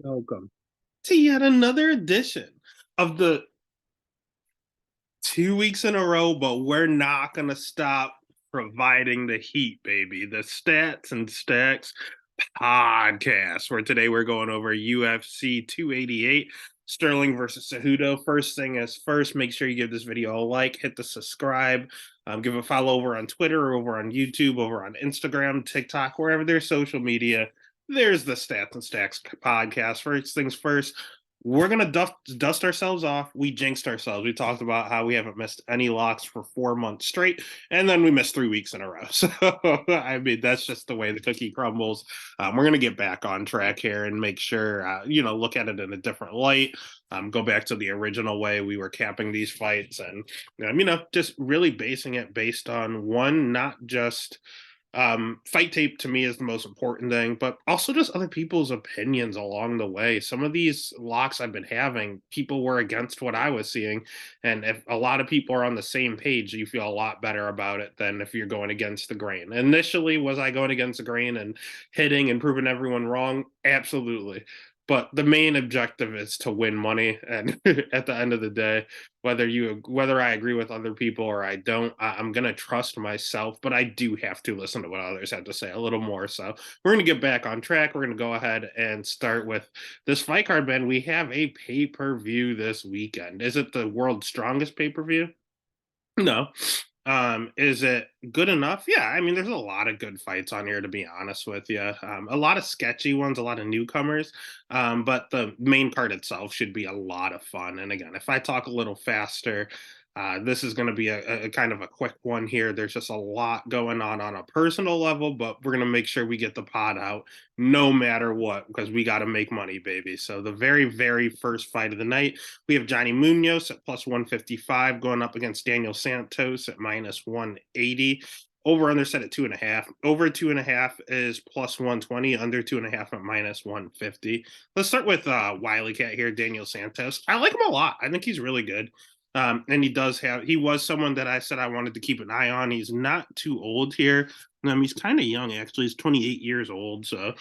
Welcome to yet another edition of the 2 weeks in a row, but we're not going to stop providing the heat, baby. The Stats and Stacks podcast, where today we're going over UFC 288, Sterling versus Cejudo. First thing is first, make sure you give this video a like, hit the subscribe, give a follow over on Twitter, over on YouTube, over on Instagram, TikTok, wherever there's social media. There's the Stats and Stacks podcast. First things first, we're gonna dust ourselves off. We jinxed ourselves. We talked about how we haven't missed any locks for 4 months straight, and then we missed 3 weeks in a row. So I mean, that's just the way the cookie crumbles. We're gonna get back on track here and make sure look at it in a different light. Go back to the original way we were capping these fights, and just really basing it based on one, not just fight tape to me is the most important thing, but also just other people's opinions along the way. Some of these locks I've been having, people were against what I was seeing. And if a lot of people are on the same page, you feel a lot better about it than if you're going against the grain. Initially, was I going against the grain and hitting and proving everyone wrong? Absolutely. But the main objective is to win money. And at the end of the day, whether I agree with other people or I don't, I'm gonna trust myself, but I do have to listen to what others have to say a little more. So we're gonna get back on track. We're gonna go ahead and start with this fight card, man. We have a pay-per-view this weekend. Is it the world's strongest pay-per-view? No. Is it good enough? Yeah, I mean, there's a lot of good fights on here, to be honest with you. A lot of sketchy ones, a lot of newcomers. But the main card itself should be a lot of fun. And again, if I talk a little faster, this is going to be a kind of a quick one here. There's just a lot going on a personal level, but we're going to make sure we get the pod out no matter what, because we got to make money, baby. So the very, very first fight of the night, we have Johnny Munoz at plus 155 going up against Daniel Santos at minus 180. Over under set at 2.5. Over 2.5 is plus 120. Under 2.5 at minus 150. Let's start with Wiley Cat here, Daniel Santos. I like him a lot. I think he's really good. And he was someone that I said I wanted to keep an eye on. He's not too old here. He's kind of young, actually. He's 28 years old. So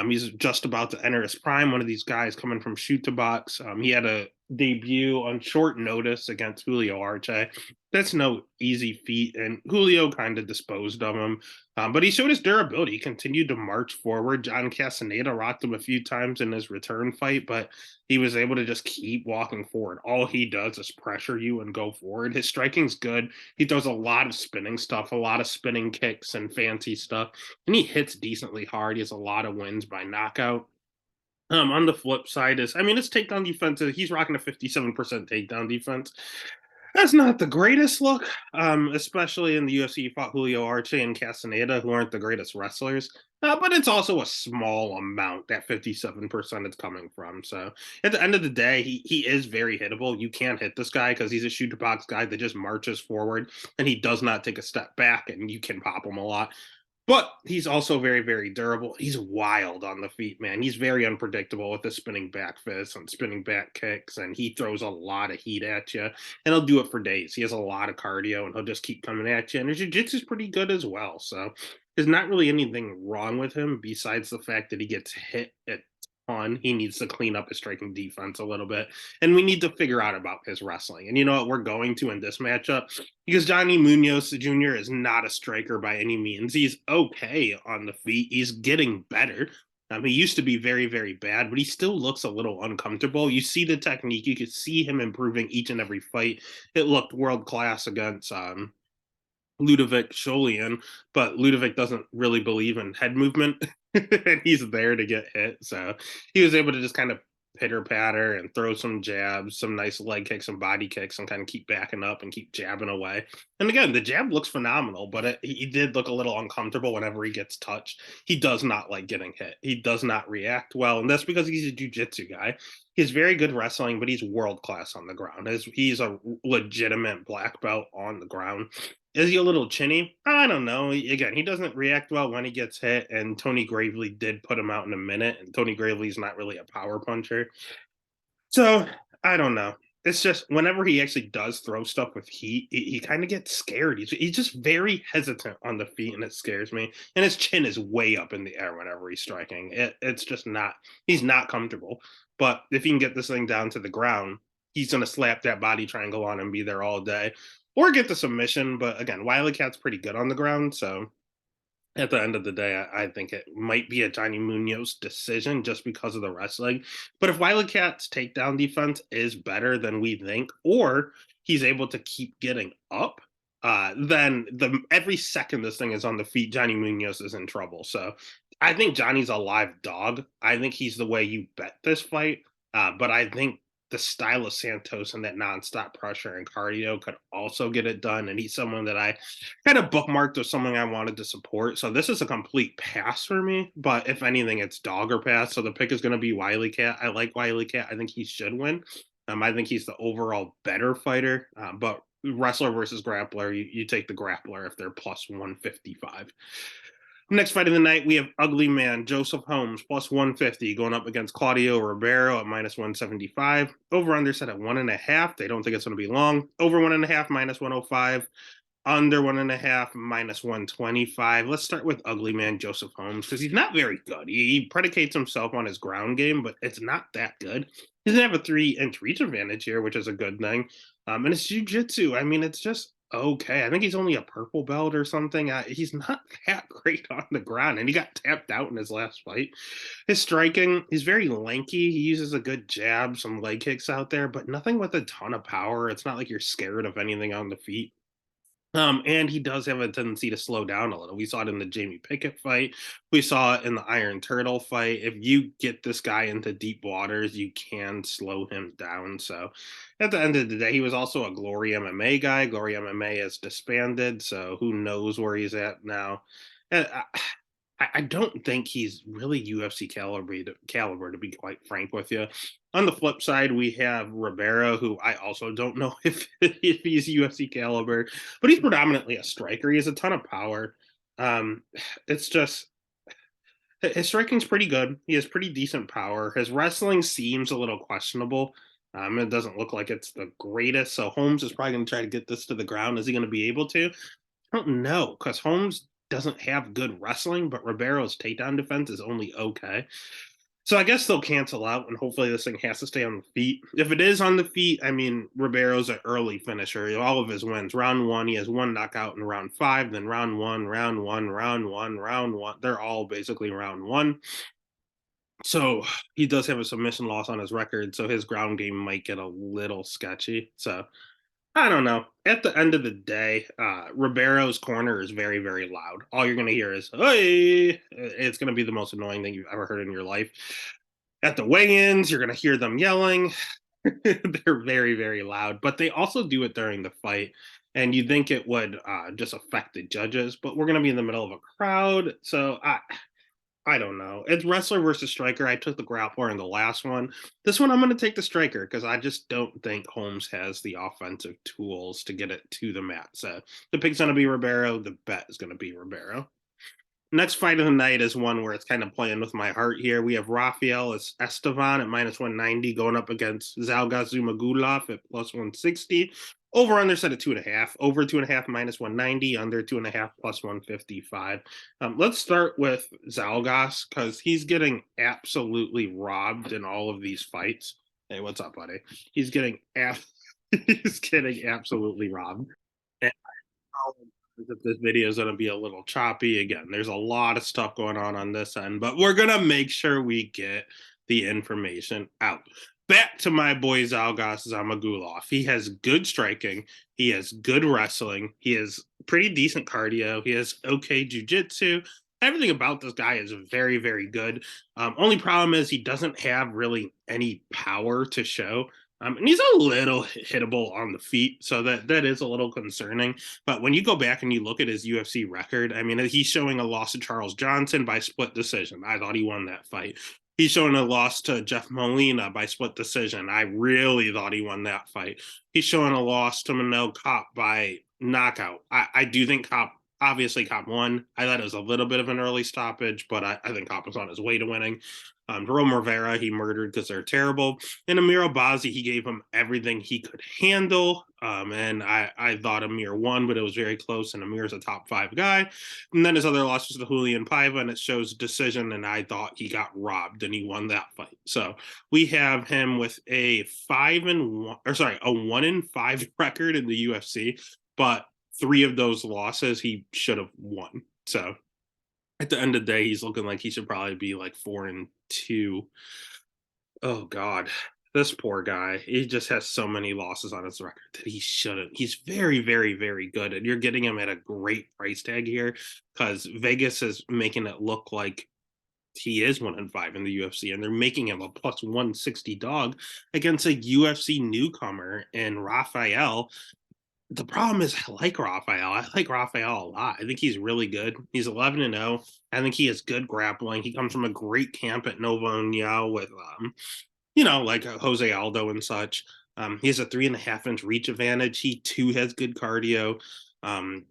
he's just about to enter his prime. One of these guys coming from shoot to box. He had a debut on short notice against Julio Arce. That's no easy feat, and Julio kind of disposed of him. But he showed his durability. He continued to march forward. John Castaneda rocked him a few times in his return fight, but he was able to just keep walking forward. All he does is pressure you and go forward. His striking's good. He does a lot of spinning stuff, a lot of spinning kicks and fancy stuff, and he hits decently hard. He has a lot of wins by knockout. On the flip side is, I mean, his takedown defense, he's rocking a 57% takedown defense. That's not the greatest look, especially in the UFC. You fought Julio Arce and Castaneda, who aren't the greatest wrestlers. But it's also a small amount that 57% is coming from. So at the end of the day, he is very hittable. You can't hit this guy because he's a shoot to box guy that just marches forward and he does not take a step back, and you can pop him a lot. But he's also very, very durable. He's wild on the feet, man. He's very unpredictable with the spinning back fists and spinning back kicks, and he throws a lot of heat at you, and he'll do it for days. He has a lot of cardio, and he'll just keep coming at you. And his jiu-jitsu is pretty good as well. So there's not really anything wrong with him besides the fact that he gets hit at ton. He needs to clean up his striking defense a little bit, and we need to figure out about his wrestling. And you know what? We're going to in this matchup, because Johnny Munoz Jr. is not a striker by any means. He's okay on the feet. He's getting better. He used to be very, very bad, but he still looks a little uncomfortable. You see the technique. You could see him improving each and every fight. It looked world class against Ludovic Sholian, but Ludovic doesn't really believe in head movement, and he's there to get hit. So he was able to just kind of pitter patter and throw some jabs, some nice leg kicks, some body kicks, and kind of keep backing up and keep jabbing away. And again, the jab looks phenomenal, but he did look a little uncomfortable whenever he gets touched. He does not like getting hit. He does not react well, and that's because he's a jiu-jitsu guy. He's very good wrestling, but he's world class on the ground. He's a legitimate black belt on the ground. Is he a little chinny? I don't know. Again, he doesn't react well when he gets hit, and Tony Gravely did put him out in a minute, and Tony Gravely's not really a power puncher. So I don't know. it's just whenever he actually does throw stuff with heat, he kind of gets scared. He's just very hesitant on the feet, and it scares me. And his chin is way up in the air whenever he's striking. It's just not he's not comfortable. But if he can get this thing down to the ground, he's gonna slap that body triangle on and be there all day, or get the submission. But again, Wiley Cat's pretty good on the ground, so at the end of the day, I think it might be a Johnny Munoz decision just because of the wrestling. But if Wildcat's takedown defense is better than we think, or he's able to keep getting up, then every second this thing is on the feet, Johnny Munoz is in trouble. So I think Johnny's a live dog. I think he's the way you bet this fight. But I think the style of Santos and that nonstop pressure and cardio could also get it done. And he's someone that I kind of bookmarked as something I wanted to support. So this is a complete pass for me. But if anything, it's dog or pass. So the pick is going to be Wiley Cat. I like Wiley Cat. I think he should win. I think he's the overall better fighter. But wrestler versus grappler, you take the grappler if they're plus 155. Next fight of the night, we have Ugly Man Joseph Holmes plus 150 going up against Claudio Ribeiro at minus 175. Over under set at 1.5. They don't think it's going to be long. Over 1.5 minus 105. Under 1.5 minus 125. Let's start with Ugly Man Joseph Holmes because he's not very good. He predicates himself on his ground game, but it's not that good. He doesn't have a 3-inch reach advantage here, which is a good thing. And it's jiu-jitsu. I mean, it's just okay. I think he's only a purple belt or something. He's not that great on the ground, and he got tapped out in his last fight. His striking, he's very lanky. He uses a good jab, some leg kicks out there, but nothing with a ton of power. It's not like you're scared of anything on the feet. And he does have a tendency to slow down a little. We saw it in the Jamie Pickett fight. We saw it in the Iron Turtle fight. If you get this guy into deep waters, you can slow him down. So at the end of the day, he was also a Glory MMA guy. Glory MMA is disbanded, so who knows where he's at now. And I don't think he's really UFC caliber, to be quite frank with you. On the flip side, we have Rivera, who I also don't know if he's UFC caliber, but he's predominantly a striker. He has a ton of power. Um, it's just his striking's pretty good. He has pretty decent power. His wrestling seems a little questionable. It doesn't look like it's the greatest. So Holmes is probably going to try to get this to the ground. Is he going to be able to? I don't know because Holmes doesn't have good wrestling, but Ribeiro's takedown defense is only okay. So I guess they'll cancel out, and hopefully this thing has to stay on the feet. If it is on the feet, I mean, Ribeiro's an early finisher. All of his wins, round one, he has one knockout in round 5, then round one, round one, round one, round one. They're all basically round one. So he does have a submission loss on his record, so his ground game might get a little sketchy. So I don't know. At the end of the day, Ribeiro's corner is very, very loud. All you're going to hear is, hey, it's going to be the most annoying thing you've ever heard in your life. At the weigh-ins, you're going to hear them yelling. They're very, very loud, but they also do it during the fight. And you'd think it would just affect the judges, but we're going to be in the middle of a crowd. So I don't know. It's wrestler versus striker. I took the grappler in the last one. This one, I'm going to take the striker because I just don't think Holmes has the offensive tools to get it to the mat. So the pick's going to be Ribeiro. The bet is going to be Ribeiro. Next fight of the night is one where it's kind of playing with my heart here. We have Rafael Estevan at minus 190 going up against Zhalgas Zumagulov at plus 160. Over under set at 2.5. Over 2.5 minus 190. Under 2.5 plus 155. Let's start with Zhalgas because he's getting absolutely robbed in all of these fights. Hey, what's up, buddy? He's getting he's getting absolutely robbed. And that this video is going to be a little choppy. Again, there's a lot of stuff going on this end, but we're going to make sure we get the information out. Back to my boy Zhalgas Zamagulov. He has good striking. He has good wrestling. He has pretty decent cardio. He has okay jiu-jitsu. Everything about this guy is very, very good. Only problem is he doesn't have really any power to show. And he's a little hittable on the feet, so that is a little concerning. But when you go back and you look at his UFC record, I mean, he's showing a loss to Charles Johnson by split decision. I thought he won that fight. He's showing a loss to Jeff Molina by split decision. I really thought he won that fight. He's showing a loss to Manel Kopp by knockout. I do think Kopp, obviously Kopp won. I thought it was a little bit of an early stoppage, but I think Kopp was on his way to winning. Jerome Rivera, he murdered because they're terrible. And Amir Albazi, he gave him everything he could handle. And I thought Amir won, but it was very close, and Amir's a top 5 guy. And then his other loss was to Julian Paiva, and it shows decision, and I thought he got robbed, and he won that fight. So we have him with a 5-1, or sorry, a 1-5 record in the UFC, but 3 of those losses he should have won. So at the end of the day, he's looking like he should probably be like 4-2. Oh God, this poor guy. He just has so many losses on his record that he shouldn't. He's very, very, very good, and you're getting him at a great price tag here because Vegas is making it look like he is 1-5 in the UFC, and they're making him a plus 160 dog against a UFC newcomer in Raphael. The problem is I like Raphael. I like Raphael a lot. I think he's really good. He's 11-0. I think he has good grappling. He comes from a great camp at Nova União with like Jose Aldo and such. He has a 3.5-inch reach advantage. He too has good cardio.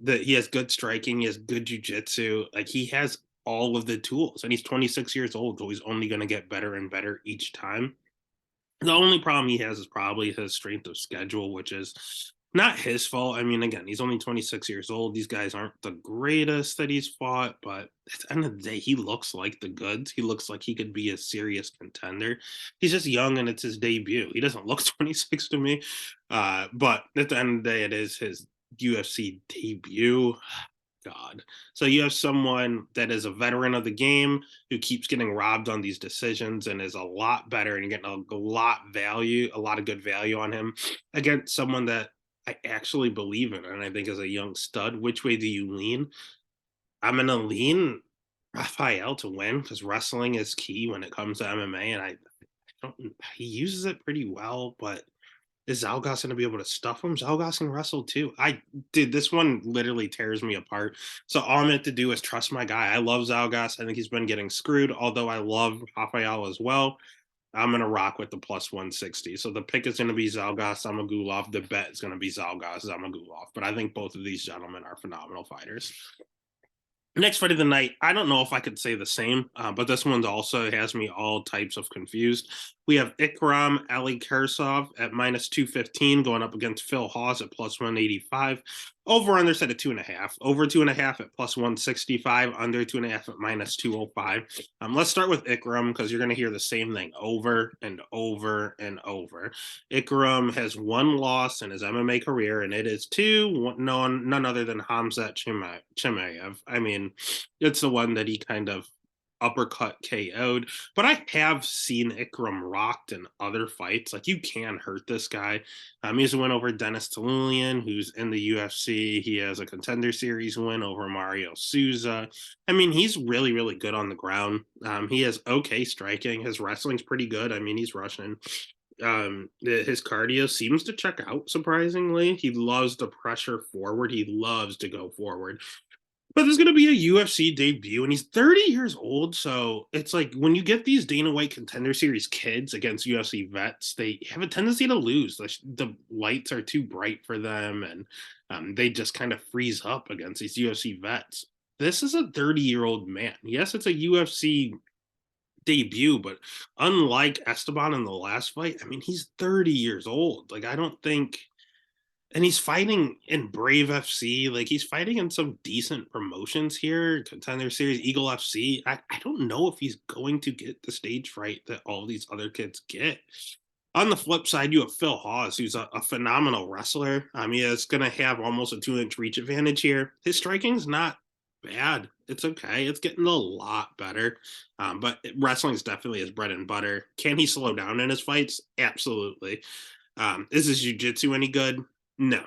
He has good striking. He has good jujitsu. Like he has all of the tools, and he's 26 years old, so he's only going to get better and better each time. The only problem he has is probably his strength of schedule, which is not his fault. I mean, again, he's only 26 years old. These guys aren't the greatest that he's fought, but at the end of the day, he looks like the goods. He looks like he could be a serious contender. He's just young and it's his debut. He doesn't look 26 to me. But at the end of the day, it is his UFC debut. God. So you have someone that is a veteran of the game who keeps getting robbed on these decisions and is a lot better and getting a lot of good value on him against someone that I actually believe in and I think is a young stud. Which way do you lean? I'm gonna lean Raphael to win because wrestling is key when it comes to MMA, and I don't. He uses it pretty well, but is Zalgas going to be able to stuff him? Zalgas can wrestle too. This one literally tears me apart. So all I'm meant to do is trust my guy. I love Zalgas. I think he's been getting screwed, although I love Rafael as well. I'm going to rock with the plus 160. So the pick is going to be Zalgas Zamagulov. The bet is going to be Zalgas Zamagulov. But I think both of these gentlemen are phenomenal fighters. Next fight of the night, I don't know if I could say the same, but this one also has me all types of confused. We have Ikram Ali Kersov at minus 215 going up against Phil Hawes at plus 185. Over under set at 2.5. Over 2.5 at plus 165. Under 2.5 at minus 205. Let's start with Ikram because you're going to hear the same thing over and over and over. Ikram has one loss in his MMA career, and it is to none other than Hamzat Chimaev. I mean, it's the one that he kind of uppercut KO'd. But I have seen Ikram rocked in other fights. Like, you can hurt this guy. He has a win over Dennis Talulian, who's in the UFC. He has a Contender Series win over Mario Souza. I mean, he's really, really good on the ground. He has okay striking. His wrestling's pretty good. I mean, he's Russian. His cardio seems to check out, surprisingly. He loves to pressure forward. He loves to go forward. But there's going to be a UFC debut, and he's 30 years old. So it's like when you get these Dana White Contender Series kids against UFC vets, they have a tendency to lose. The lights are too bright for them, and they just kind of freeze up against these UFC vets. This is a 30-year-old man. Yes, it's a UFC debut, but unlike Esteban in the last fight, I mean, he's 30 years old. Like, I don't think. And he's fighting in Brave FC. Like, he's fighting in some decent promotions here. Contender Series, Eagle FC. I don't know if he's going to get the stage fright that all these other kids get. On the flip side, you have Phil Hawes, who's a phenomenal wrestler. He is going to have almost a 2-inch reach advantage here. His striking's not bad. It's okay. It's getting a lot better. But wrestling is definitely his bread and butter. Can he slow down in his fights? Absolutely. Is his jiu-jitsu any good? No.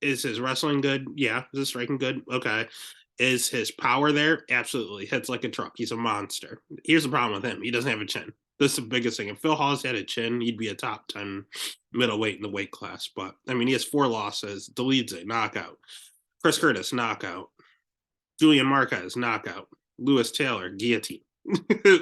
Is his wrestling good? Yeah. Is his striking good? Okay. Is his power there? Absolutely. Hits like a truck. He's a monster. Here's the problem with him. He doesn't have a chin. This is the biggest thing. If Phil Hawes had a chin, he'd be a top 10 middleweight in the weight class. But, I mean, he has 4 losses. Dolidze, knockout. Chris Curtis, knockout. Julian Marquez, knockout. Lewis Taylor, guillotine.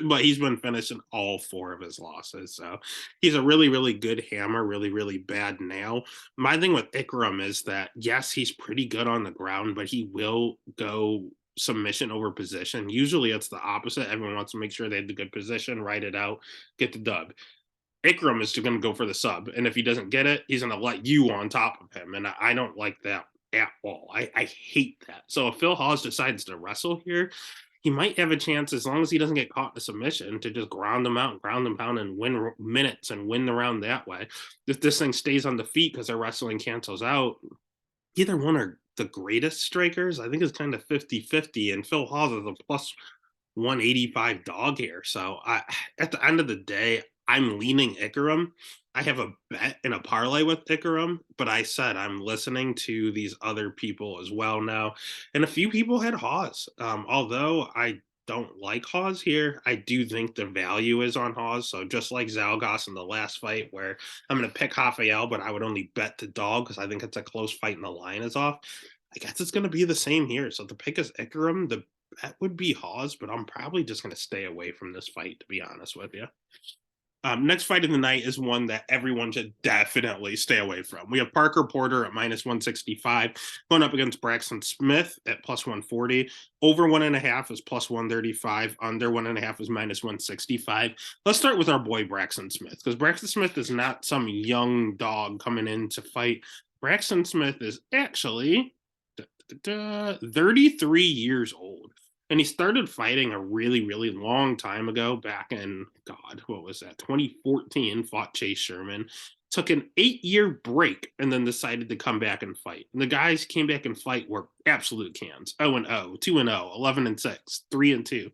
But he's been finishing all 4 of his losses. So he's a really, really good hammer, really, really bad nail. My thing with Ikram is that, yes, he's pretty good on the ground, but he will go submission over position. Usually it's the opposite. Everyone wants to make sure they have the good position, ride it out, get the dub. Ikram is going to go for the sub, and if he doesn't get it, he's going to let you on top of him, and I don't like that at all. I hate that. So if Phil Hawes decides to wrestle here, he might have a chance, as long as he doesn't get caught in a submission, to just ground them out, ground them pound, and win minutes and win the round that way. If this thing stays on the feet because their wrestling cancels out, either one are the greatest strikers. I think it's kind of 50-50, and Phil Hawes is a plus 185 dog here. So at the end of the day, I'm leaning Ikaram. I have a bet in a parlay with Ikaram, but I said I'm listening to these other people as well now. And a few people had Hawes. Although I don't like Hawes here, I do think the value is on Hawes. So just like Zalgas in the last fight, where I'm going to pick Rafael, but I would only bet the dog because I think it's a close fight and the line is off. I guess it's going to be the same here. So the pick is Ikaram. The bet would be Hawes, but I'm probably just going to stay away from this fight, to be honest with you. Next fight of the night is one that everyone should definitely stay away from. We have Parker Porter at minus 165 going up against Braxton Smith at plus 140. Over 1.5 is plus 135. Under 1.5 is minus 165. Let's start with our boy Braxton Smith, because Braxton Smith is not some young dog coming in to fight. Braxton Smith is actually 33 years old. And he started fighting a really, really long time ago, back in, God, what was that? 2014, fought Chase Sherman, took an 8-year break, and then decided to come back and fight. And the guys came back and fight were absolute cans. 0-0, 2-0, 11-6, 3-2.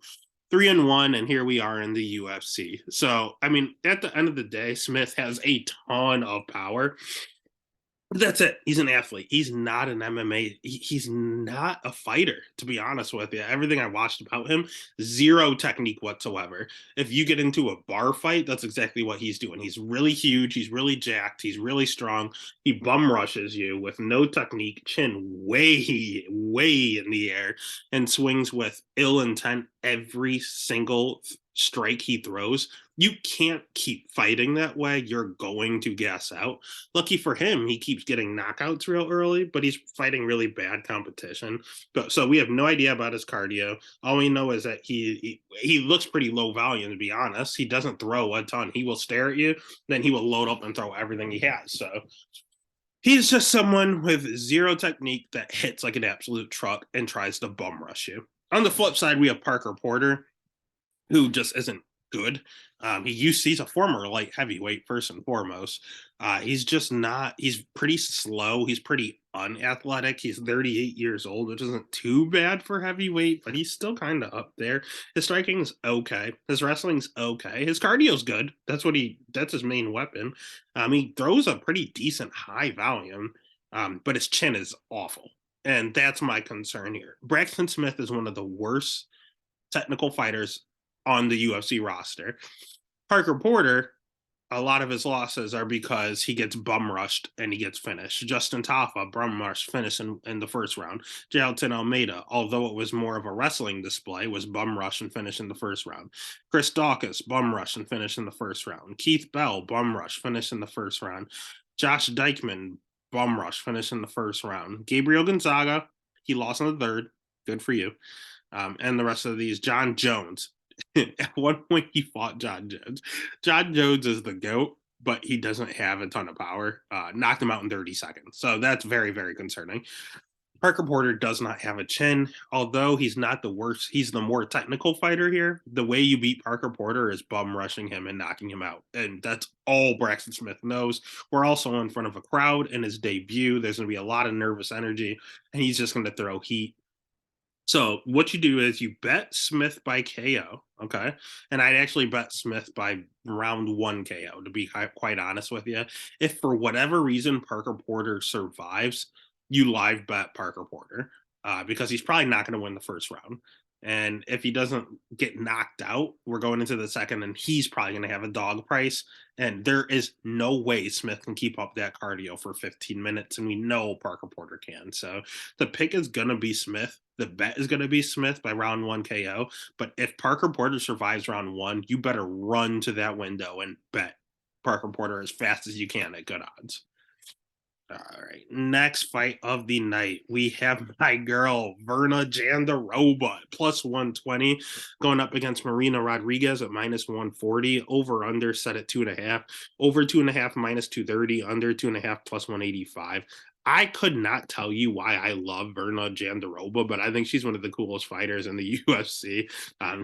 3-1, and here we are in the UFC. So, I mean, at the end of the day, Smith has a ton of power. That's it. He's an athlete. He's not an MMA. He's not a fighter, to be honest with you. Everything I watched about him, zero technique whatsoever. If you get into a bar fight, that's exactly what he's doing. He's really huge. He's really jacked. He's really strong. He bum rushes you with no technique, chin way, way in the air, and swings with ill intent every single strike he throws. You can't keep fighting that way. You're going to gas out. Lucky for him, he keeps getting knockouts real early, but he's fighting really bad competition. So we have no idea about his cardio. All we know is that he looks pretty low volume, to be honest. He doesn't throw a ton. He will stare at you, then he will load up and throw everything he has. So he's just someone with zero technique that hits like an absolute truck and tries to bum rush you. On the flip side, we have Parker Porter, who just isn't good. He's a former light heavyweight, first and foremost. He's just not, he's pretty slow. He's pretty unathletic. He's 38 years old, which isn't too bad for heavyweight, but he's still kind of up there. His striking's okay. His wrestling's okay. His cardio's good. That's his main weapon. He throws a pretty decent high volume, but his chin is awful. And that's my concern here. Braxton Smith is one of the worst technical fighters on the UFC roster. Parker Porter, a lot of his losses are because he gets bum rushed and he gets finished. Justin Tafa, bum rushed, finished in the first round. Jailton Almeida, although it was more of a wrestling display, was bum rushed and finished in the first round. Chris Dawkins, bum rushed and finished in the first round. Keith Bell, bum rush, finished in the first round. Josh Dykeman, bum rush, finished in the first round. Gabriel Gonzaga, he lost in the third. Good for you. And the rest of these, John Jones. At one point, he fought John Jones. John Jones is the GOAT, but he doesn't have a ton of power. Knocked him out in 30 seconds. So that's very, very concerning. Parker Porter does not have a chin, although he's not the worst. He's the more technical fighter here. The way you beat Parker Porter is bum rushing him and knocking him out. And that's all Braxton Smith knows. We're also in front of a crowd in his debut. There's going to be a lot of nervous energy, and he's just going to throw heat. So what you do is you bet Smith by KO, okay? And I'd actually bet Smith by round 1 KO, to be quite honest with you. If for whatever reason Parker Porter survives, you live bet Parker Porter because he's probably not going to win the first round. And if he doesn't get knocked out, we're going into the second, and he's probably going to have a dog price. And there is no way Smith can keep up that cardio for 15 minutes. And we know Parker Porter can. So the pick is going to be Smith. The bet is going to be Smith by round 1 KO. But if Parker Porter survives round 1, you better run to that window and bet Parker Porter as fast as you can at good odds. All right. Next fight of the night, we have my girl, Verna Jandaroba, plus 120, going up against Marina Rodriguez at minus 140. Over under set at 2.5. Over 2.5, minus 230. Under 2.5, plus 185. I could not tell you why I love Verna Jandaroba, but I think she's one of the coolest fighters in the UFC.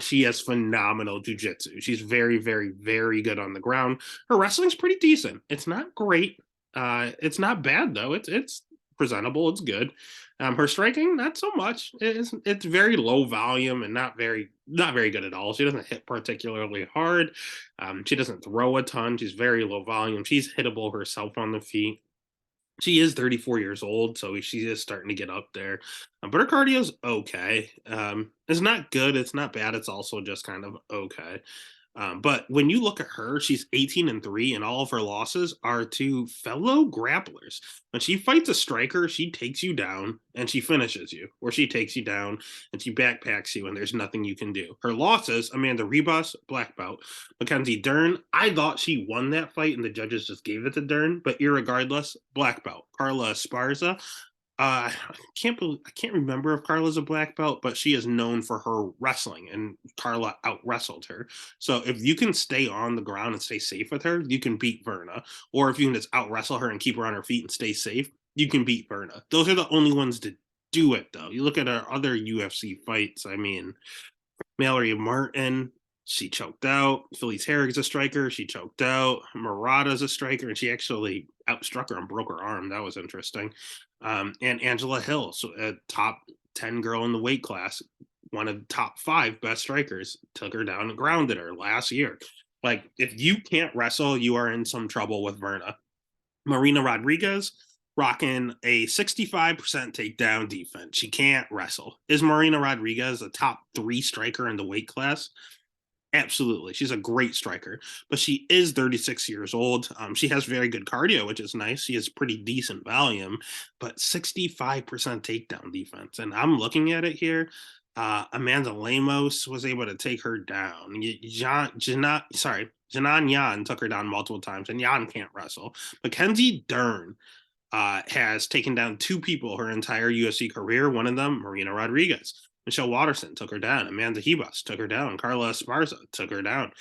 She has phenomenal jiu-jitsu. She's very, very, very good on the ground. Her wrestling's pretty decent. It's not great, it's not bad though. It's presentable. It's good. Her striking, not so much. It's very low volume and not very good at all. She doesn't hit particularly hard. She doesn't throw a ton. She's very low volume. She's hittable herself on the feet. She is 34 years old, so she is starting to get up there. But her cardio's okay. It's not good. It's not bad. It's also just kind of okay. But when you look at her, she's 18-3, and all of her losses are to fellow grapplers. When she fights a striker, she takes you down and she finishes you, or she takes you down and she backpacks you, and there's nothing you can do. Her losses: Amanda Ribas, black belt; Mackenzie Dern. I thought she won that fight, and the judges just gave it to Dern, but irregardless, black belt. Carla Esparza, I can't remember if Carla's a black belt, but she is known for her wrestling, and Carla out wrestled her. So if you can stay on the ground and stay safe with her, you can beat Verna. Or if you can just out wrestle her and keep her on her feet and stay safe, you can beat Verna. Those are the only ones to do it, though. You look at our other UFC fights. I mean, Mallory Martin, she choked out. Felice Herrig's a striker. She choked out. Murata's a striker, and she actually outstruck her and broke her arm. That was interesting. And Angela Hill, so a top 10 girl in the weight class, one of the top 5 best strikers, took her down and grounded her last year. Like, if you can't wrestle, you are in some trouble with Verna. Marina Rodriguez, rocking a 65% takedown defense. She can't wrestle. Is Marina Rodriguez a top 3 striker in the weight class? Absolutely. She's a great striker, but she is 36 years old. She has very good cardio, which is nice. She has pretty decent volume, but 65% takedown defense. And I'm looking at it here. Amanda Lemos was able to take her down. Janan Yan took her down multiple times, and Yan can't wrestle. Mackenzie Dern has taken down 2 people her entire UFC career. One of them, Marina Rodriguez. Michelle Watterson took her down. Amanda Ribas took her down. Carla Esparza took her down.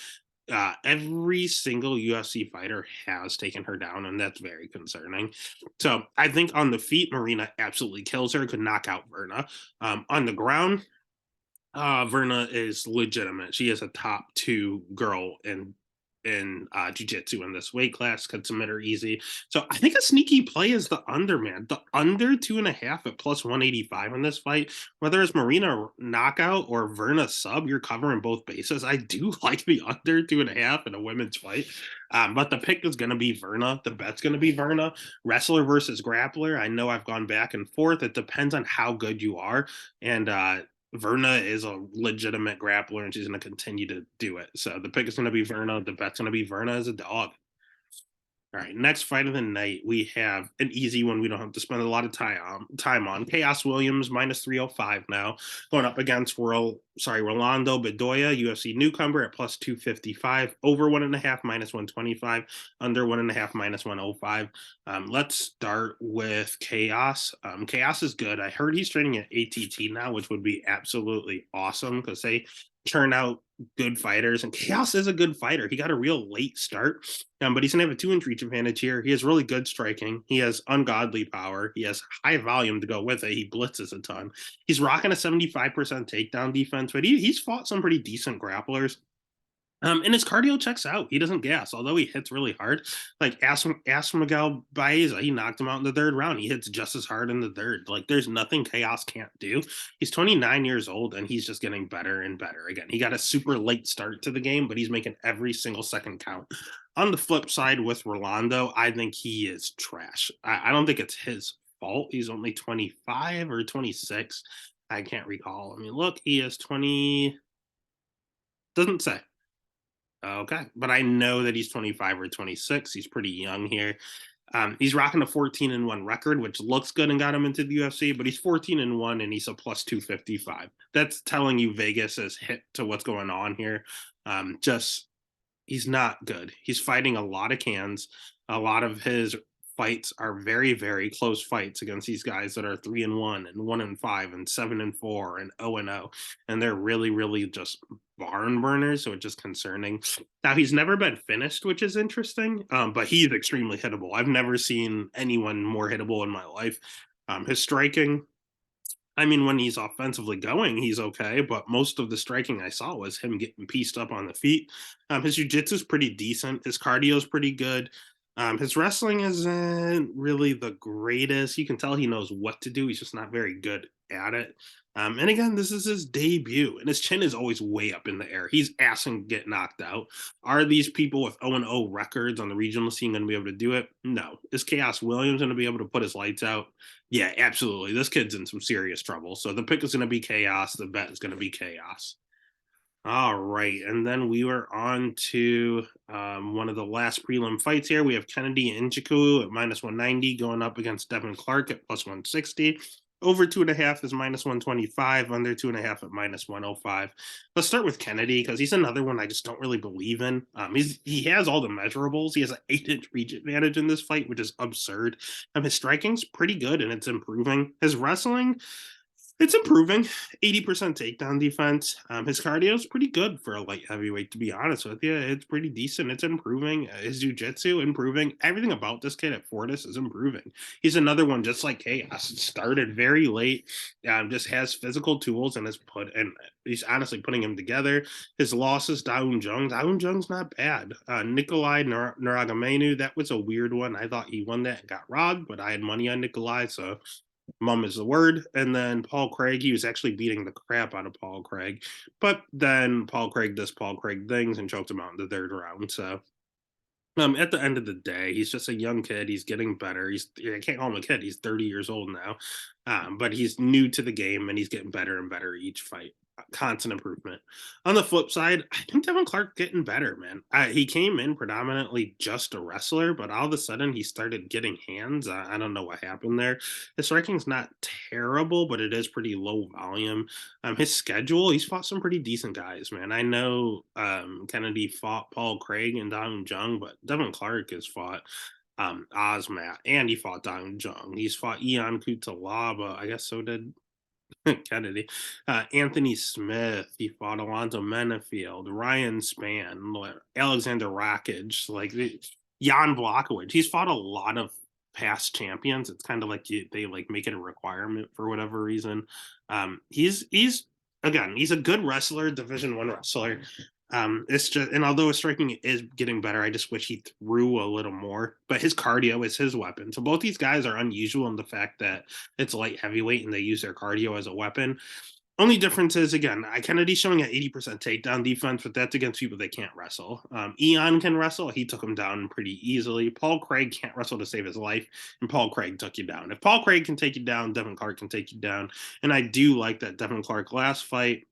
Every single UFC fighter has taken her down, and that's very concerning. So I think on the feet, Marina absolutely kills her, could knock out Verna. On the ground, Verna is legitimate. She is a top 2 girl in jiu-jitsu in this weight class, could submit her easy. So I think a sneaky play is the under, man. The under 2.5 at plus 185 in this fight. Whether it's Marina knockout or Verna sub, you're covering both bases. I do like the under 2.5 in a women's fight. But the pick is going to be Verna. The bet's going to be Verna. Wrestler versus grappler. I know I've gone back and forth. It depends on how good you are. And Verna is a legitimate grappler, and she's going to continue to do it. So the pick is going to be Verna. The bet's going to be Verna as a dog. All right, next fight of the night, we have an easy one we don't have to spend a lot of time on. Chaos Williams, minus 305 now, going up against Rolando Bedoya, UFC newcomer at plus 255, over 1.5, minus 125, under 1.5, minus 105. Let's start with Chaos. Chaos is good. I heard he's training at ATT now, which would be absolutely awesome because they turn out good fighters, and Chaos is a good fighter. He got a real late start, but he's gonna have a 2-inch reach advantage here. He has really good striking. He has ungodly power. He has high volume to go with it. He blitzes a ton. He's rocking a 75% takedown defense, but he's fought some pretty decent grapplers. And his cardio checks out. He doesn't gas, although he hits really hard. Like ask Miguel Baeza, he knocked him out in the 3rd round. He hits just as hard in the 3rd. Like, there's nothing Chaos can't do. He's 29 years old, and he's just getting better and better. Again, he got a super late start to the game, but he's making every single second count. On the flip side with Rolando, I think he is trash. I don't think it's his fault. He's only 25 or 26. I can't recall. I mean, look, he is 20. Doesn't say. Okay, but I know that he's 25 or 26. He's pretty young here. He's rocking a 14-1 record, which looks good and got him into the UFC, but he's 14-1 and he's a plus 255. That's telling you Vegas has hit to what's going on here. Just he's not good. He's fighting a lot of cans. A lot of his fights are very, very close fights against these guys that are 3-1 and 1-5 and 7-4 and 0-0. And they're really, really just barn burners. So it's just concerning. Now he's never been finished, which is interesting. But he's extremely hittable. I've never seen anyone more hittable in my life. His striking, I mean, when he's offensively going, he's okay, but most of the striking I saw was him getting pieced up on the feet. His jiu-jitsu is pretty decent. His cardio is pretty good. His wrestling isn't really the greatest. You can tell he knows what to do. He's just not very good at it. And again, this is his debut, and his chin is always way up in the air. He's asking to get knocked out. Are these people with 0-0 records on the regional scene going to be able to do it? No. Is Chaos Williams going to be able to put his lights out? Yeah, absolutely. This kid's in some serious trouble. So the pick is going to be Chaos. The bet is going to be Chaos. All right. And then we were on to one of the last prelim fights here. We have Kennedy and Njoku at minus 190 going up against Devin Clark at plus 160. Over 2.5 is minus 125. Under 2.5 at minus 105. Let's start with Kennedy because he's another one I just don't really believe in. He has all the measurables. He has an 8-inch reach advantage in this fight, which is absurd. His striking's pretty good and it's improving. His wrestling, it's improving. 80% takedown defense. His cardio is pretty good for a light heavyweight, to be honest with you. It's pretty decent. It's improving. His jiu-jitsu improving. Everything about this kid at Fortis is improving. He's another one just like Chaos. Started very late, just has physical tools and he's honestly putting him together. His losses, Daun Jung. Daun Jung's not bad. Nikolai Naragamenu, that was a weird one. I thought he won that and got robbed, but I had money on Nikolai, so mum is the word. And then Paul Craig, he was actually beating the crap out of Paul Craig. But then Paul Craig does Paul Craig things and choked him out in the third round. So at the end of the day, he's just a young kid. He's getting better. I can't call him a kid. He's 30 years old now. But he's new to the game and he's getting better and better each fight. Constant improvement. On the flip side, I think Devin Clark getting better, man. He came in predominantly just a wrestler, but all of a sudden he started getting hands. I don't know what happened there. His striking's not terrible, but it is pretty low volume. His schedule, he's fought some pretty decent guys, man. I know Kennedy fought Paul Craig and Dong Jung, but Devin Clark has fought Ozmat, and he fought Dong Jung. He's fought Ion Kutalaba. I guess so did Kennedy. Anthony Smith. He fought Alonzo Menafield, Ryan Spann, Alexander Rakic, like Jan Blachowicz. He's fought a lot of past champions. It's kind of like they like make it a requirement for whatever reason. He's again, he's a good wrestler, Division 1 wrestler. It's just, and although his striking is getting better, I just wish he threw a little more. But his cardio is his weapon. So both these guys are unusual in the fact that it's light heavyweight and they use their cardio as a weapon. Only difference is, again, Kennedy's showing an 80% takedown defense, but that's against people that can't wrestle. Ion can wrestle. He took him down pretty easily. Paul Craig can't wrestle to save his life, and Paul Craig took you down. If Paul Craig can take you down, Devin Clark can take you down. And I do like that Devin Clark last fight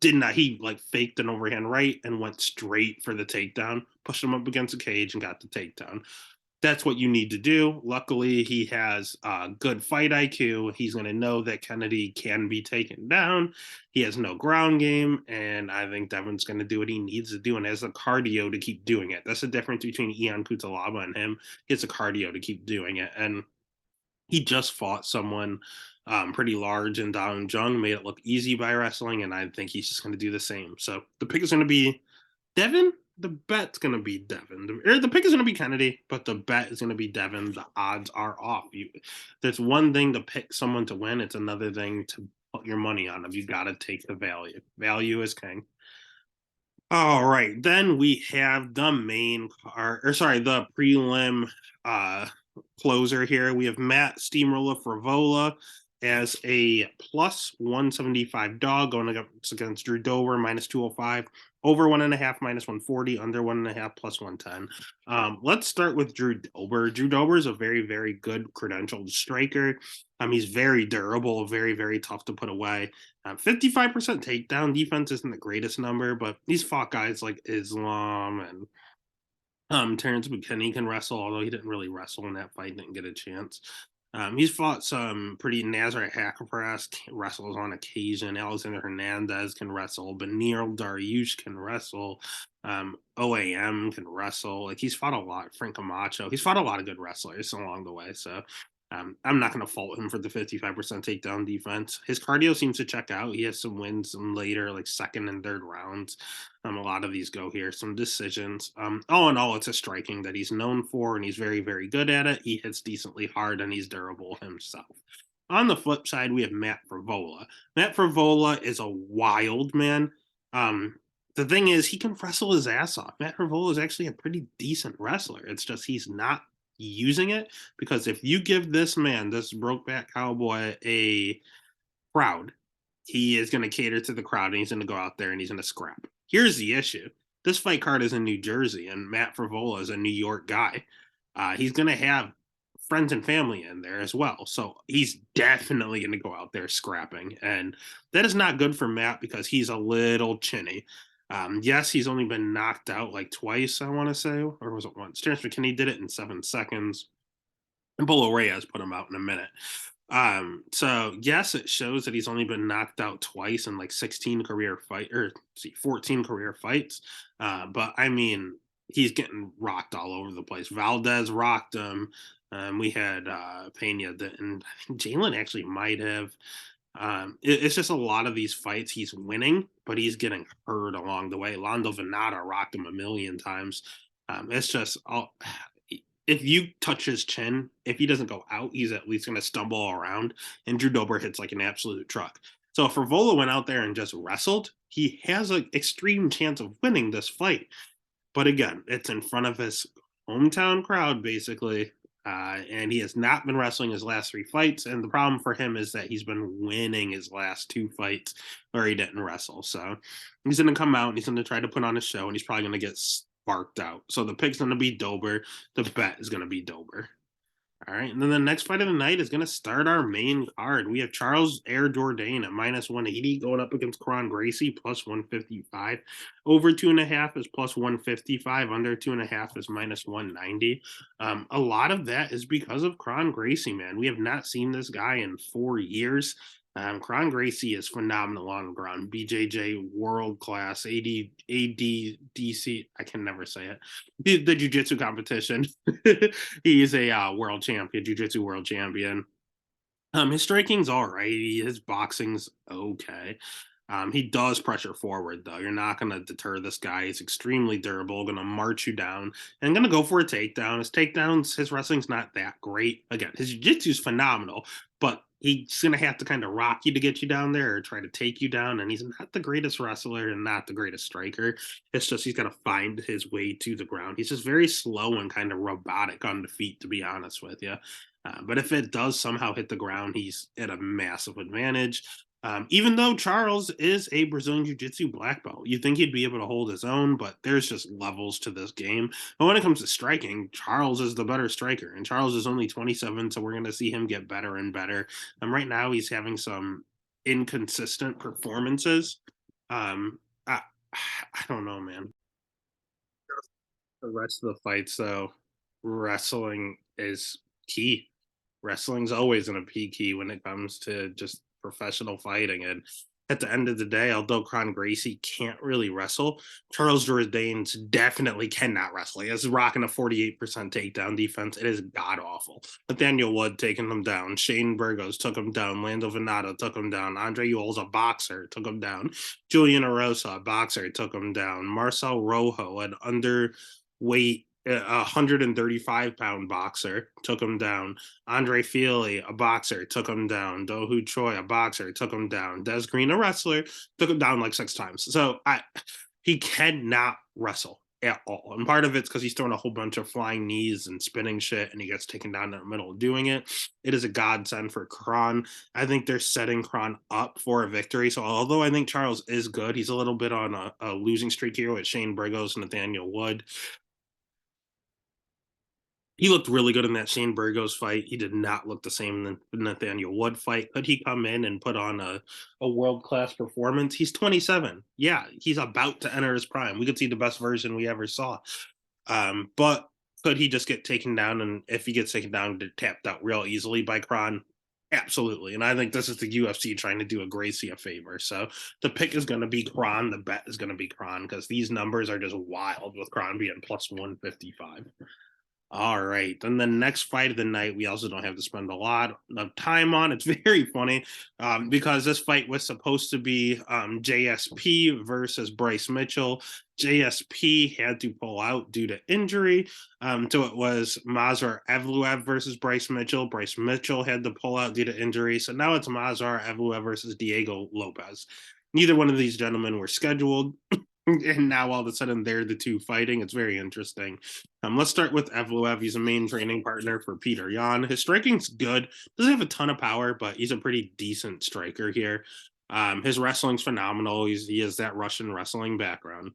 did not, he like faked an overhand right and went straight for the takedown, pushed him up against the cage and got the takedown. That's what you need to do. Luckily, he has good fight IQ. He's going to know that Kennedy can be taken down. He has no ground game, and I think Devin's going to do what he needs to do and has the cardio to keep doing it. That's the difference between Ion Kutalaba and him. He has the cardio to keep doing it, and he just fought someone pretty large in Dong Jung, made it look easy by wrestling, and I think he's just going to do the same. So the pick is going to be Devin. The bet's going to be Devin. The pick is going to be Kennedy, but the bet is going to be Devin. The odds are off. There's one thing to pick someone to win. It's another thing to put your money on them. You got to take the value. Value is king. All right, then we have the main card, or sorry, the prelim uh closer here. We have Matt Steamroller Frivola as a plus 175 dog going against Drew Dober minus 205, over 1.5 minus 140, under 1.5 plus 110. Let's start with Drew Dober. Drew Dober is a very, very good credentialed striker. He's very durable, very, very tough to put away. 55% takedown defense isn't the greatest number, but he's fought guys like Islam and Terrence McKinney can wrestle, although he didn't really wrestle in that fight, didn't get a chance. He's fought some pretty Nazareth Haqparast wrestles on occasion. Alexander Hernandez can wrestle. Benil Dariush can wrestle. OAM can wrestle. Like he's fought a lot. Frank Camacho. He's fought a lot of good wrestlers along the way. So I'm not going to fault him for the 55% takedown defense. His cardio seems to check out. He has some wins in later, like second and third rounds. A lot of these go here, some decisions. All in all, it's a striking that he's known for, and he's very, very good at it. He hits decently hard, and he's durable himself. On the flip side, we have Matt Frivola. Matt Frivola is a wild man. Um, the thing is, he can wrestle his ass off. Matt Frivola is actually a pretty decent wrestler. It's just he's not using it, because if you give this man, this Brokeback Cowboy, a crowd, he is going to cater to the crowd and he's going to go out there and he's going to scrap. Here's the issue: this fight card is in New Jersey, and Matt Frivola is a New York guy. He's going to have friends and family in there as well. So he's definitely going to go out there scrapping. And that is not good for Matt because he's a little chinny. Yes, he's only been knocked out like twice, I want to say, or was it once? Terrence McKinney did it in 7 seconds, and Polo Reyes put him out in a minute. So yes, it shows that he's only been knocked out twice in like 16 career fight or 14 career fights. But I mean, he's getting rocked all over the place. Valdez rocked him. We had Pena, and I think Jalen actually might have. It's just a lot of these fights he's winning, but he's getting hurt along the way. Lando Venata rocked him a million times. It's just all, if you touch his chin, if he doesn't go out, he's at least going to stumble around. And Drew Dober hits like an absolute truck. So if Frivola went out there and just wrestled, he has an extreme chance of winning this fight. But again, it's in front of his hometown crowd, basically. And he has not been wrestling his last 3 fights. And the problem for him is that he's been winning his last 2 fights where he didn't wrestle. So he's going to come out and he's going to try to put on a show, and he's probably going to get sparked out. So the pick's going to be Dober. The bet is going to be Dober. All right. And then the next fight of the night is going to start our main card. We have Charles Air Jourdain at minus 180 going up against Kron Gracie plus 155. Over 2.5 is plus 155. Under 2.5 is minus 190. A lot of that is because of Kron Gracie, man. We have not seen this guy in 4 years. Kron Gracie is phenomenal on the ground. BJJ world class. ADDC. I can never say it. The jiu-jitsu competition. He is a world champion, jiu-jitsu world champion. His striking's all right. His boxing's okay. He does pressure forward, though. You're not going to deter this guy. He's extremely durable, going to march you down, and going to go for a takedown. His takedowns, his wrestling's not that great. Again, his jiu-jitsu's phenomenal, but he's going to have to kind of rock you to get you down there or try to take you down, and he's not the greatest wrestler and not the greatest striker. It's just he's got to find his way to the ground. He's just very slow and kind of robotic on the feet, to be honest with you. But if it does somehow hit the ground, he's at a massive advantage. Even though Charles is a Brazilian Jiu-Jitsu black belt, you think he'd be able to hold his own, but there's just levels to this game. But when it comes to striking, Charles is the better striker, and Charles is only 27, so we're going to see him get better and better. Right now, he's having some inconsistent performances. I don't know, man. The rest of the fights, though, wrestling is key. Wrestling's always going to be key when it comes to just professional fighting. And at the end of the day, although Kron Gracie can't really wrestle, Charles Jourdain definitely cannot wrestle. He is rocking a 48% takedown defense. It is god awful. Nathaniel Wood taking him down. Shane Burgos took him down. Lando Venata took him down. Andre Ewell's a boxer, took him down. Julian Erosa, a boxer, took him down. Marcel Rojo, an underweight 135-pound boxer, took him down. Andre Fili, a boxer, took him down. Dohu Choi, a boxer, took him down. Des Green, a wrestler, took him down like 6 times. So he cannot wrestle at all. And part of it's because he's throwing a whole bunch of flying knees and spinning shit, and he gets taken down in the middle of doing it. It is a godsend for Kron. I think they're setting Kron up for a victory. So although I think Charles is good, he's a little bit on a losing streak here with Shane Burgos and Nathaniel Wood. He looked really good in that Shane Burgos fight. He did not look the same in the Nathaniel Wood fight. Could he come in and put on a world class performance? He's 27. Yeah, he's about to enter his prime. We could see the best version we ever saw. But Could he just get taken down? And if he gets taken down, get tapped out real easily by Kron? Absolutely. And I think this is the UFC trying to do a Gracie a favor. So the pick is going to be Kron. The bet is going to be Kron because these numbers are just wild with Kron being plus 155. All right. Then the next fight of the night, we also don't have to spend a lot of time on. It's very funny because this fight was supposed to be JSP versus Bryce Mitchell. JSP had to pull out due to injury. So it was Mazar Evloev versus Bryce Mitchell. Bryce Mitchell had to pull out due to injury. So now it's Mazar Evloev versus Diego Lopez. Neither one of these gentlemen were scheduled. And now all of a sudden they're the two fighting. It's very interesting. Let's start with Evloev. He's a main training partner for Peter Yan. His striking's good. Doesn't have a ton of power, but he's a pretty decent striker here. His wrestling's phenomenal. He has that Russian wrestling background.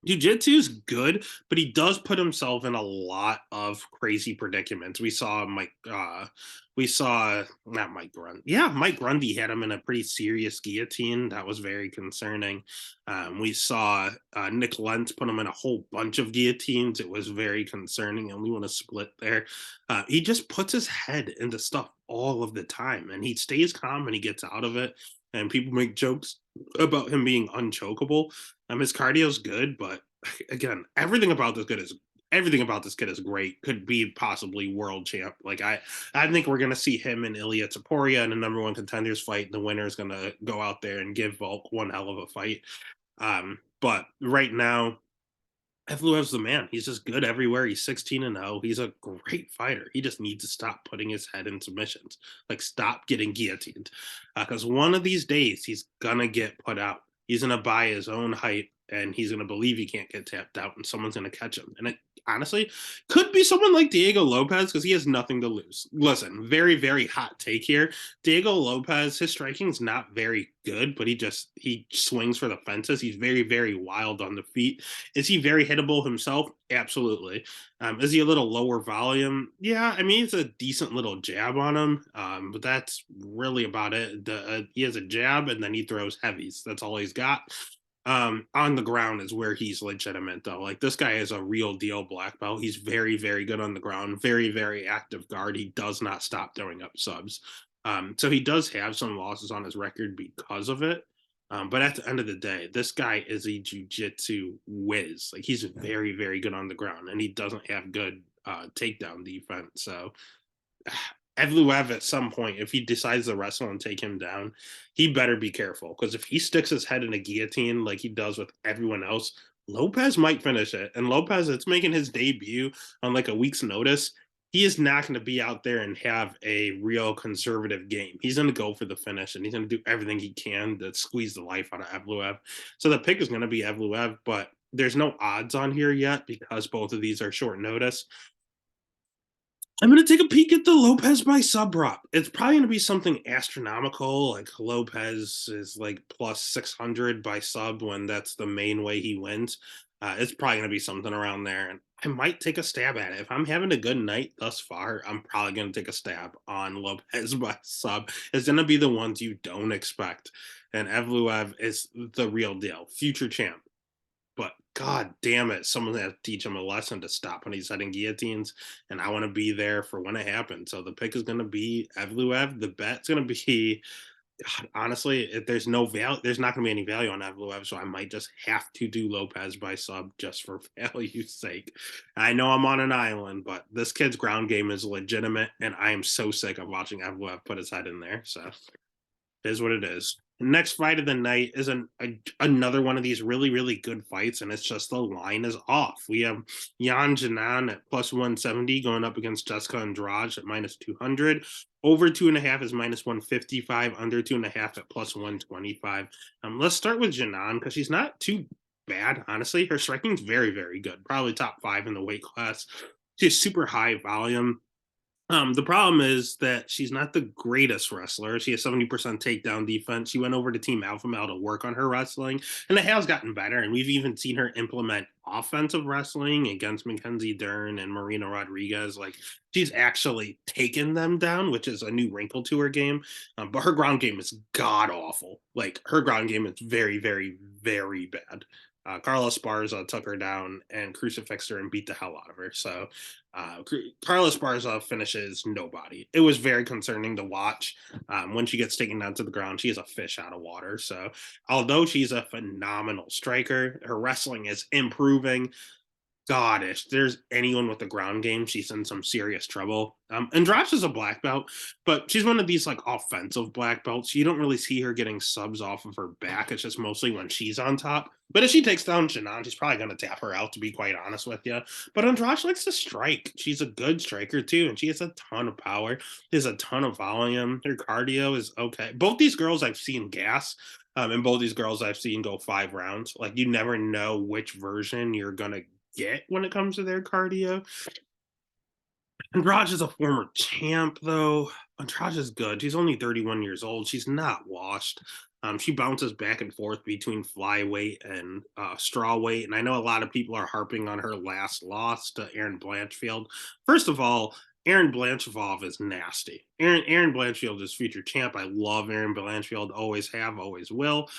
Jiu-jitsu is good, but he does put himself in a lot of crazy predicaments. We saw not Mike Grundy. Yeah, Mike Grundy had him in a pretty serious guillotine. That was very concerning. We saw Nick Lentz put him in a whole bunch of guillotines. It was very concerning, and we want to split there. He just puts his head into stuff all of the time, and he stays calm and he gets out of it. And people make jokes about him being unchokeable. His cardio's good, but again, everything about this kid is great. Could be possibly world champ. I think we're gonna see him and Ilya Taporia in a number one contenders fight. The winner is gonna go out there and give Volk one hell of a fight. But right now, Evloev's the man. He's just good everywhere. He's 16-0. He's a great fighter. He just needs to stop putting his head in submissions. Like, stop getting guillotined. Because one of these days, he's going to get put out. He's going to buy his own height, and he's going to believe he can't get tapped out, and someone's going to catch him. And it honestly could be someone like Diego Lopez because he has nothing to lose. Listen, very, very hot take here. Diego Lopez, his striking's not very good, but he swings for the fences. He's very, very wild on the feet. Is he very hittable himself? Absolutely. Is he a little lower volume? Yeah, I mean, it's a decent little jab on him, but that's really about it. He has a jab, and then he throws heavies. That's all he's got. On the ground is where he's legitimate, though. Like, this guy is a real deal black belt. He's very, very good on the ground. Very, very active guard. He does not stop throwing up subs. So he does have some losses on his record because of it. But at the end of the day, this guy is a jiu-jitsu whiz. Like, he's very, very good on the ground, and he doesn't have good takedown defense. So Evloev, at some point, if he decides to wrestle and take him down, he better be careful. Because if he sticks his head in a guillotine like he does with everyone else, Lopez might finish it. And Lopez, it's making his debut on like a week's notice. He is not going to be out there and have a real conservative game. He's going to go for the finish, and he's going to do everything he can to squeeze the life out of Evloev. So the pick is going to be Evloev, but there's no odds on here yet because both of these are short notice. I'm going to take a peek at the Lopez by sub prop. It's probably going to be something astronomical. Like, Lopez is like plus 600 by sub when that's the main way he wins. It's probably going to be something around there. And I might take a stab at it. If I'm having a good night thus far, I'm probably going to take a stab on Lopez by sub. It's going to be the ones you don't expect. And Evloev is the real deal. Future champ. But god damn it, someone has to teach him a lesson to stop when he's setting guillotines, and I want to be there for when it happens. So the pick is going to be Evloev. The bet's going to be, honestly, if there's no value, there's not going to be any value on Evloev, so I might just have to do Lopez by sub just for value's sake. I know I'm on an island, but this kid's ground game is legitimate, and I am so sick of watching Evloev put his head in there. So it is what it is. Next fight of the night is another one of these really, really good fights, and it's just the line is off. We have Yan Jinan at plus 170 going up against Jessica Andrade at minus 200. Over 2.5 is minus 155. Under 2.5 at plus 125. Let's start with Jinan because she's not too bad, honestly. Her striking's very, very good. Probably top 5 in the weight class. She's super high volume. The problem is that she's not the greatest wrestler. She has 70% takedown defense. She went over to Team Alpha Male to work on her wrestling, and it has gotten better. And we've even seen her implement offensive wrestling against Mackenzie Dern and Marina Rodriguez. Like, she's actually taken them down, which is a new wrinkle to her game. But her ground game is god awful. Like, her ground game is very, very, very bad. Carla Esparza took her down and crucifixed her and beat the hell out of her. So Carla Esparza finishes nobody. It was very concerning to watch. When she gets taken down to the ground, she is a fish out of water. So although she's a phenomenal striker, her wrestling is improving. God, if there's anyone with the ground game, she's in some serious trouble. Andrade is a black belt, but she's one of these like offensive black belts. You don't really see her getting subs off of her back. It's just mostly when she's on top. But if she takes down Shannon, she's probably going to tap her out, to be quite honest with you. But Andrade likes to strike. She's a good striker, too, and she has a ton of power. She has a ton of volume. Her cardio is okay. Both these girls I've seen gas. And both these girls I've seen go 5 rounds. Like, you never know which version you're going to get when it comes to their cardio. Andrade is a former champ, though. Andrade is good. She's only 31 years old. She's not washed. She bounces back and forth between flyweight and straw weight. And I know a lot of people are harping on her last loss to Erin Blanchfield. First of all, Erin Blanchfield is nasty. Erin Blanchfield is future champ. I love Erin Blanchfield. Always have, always will.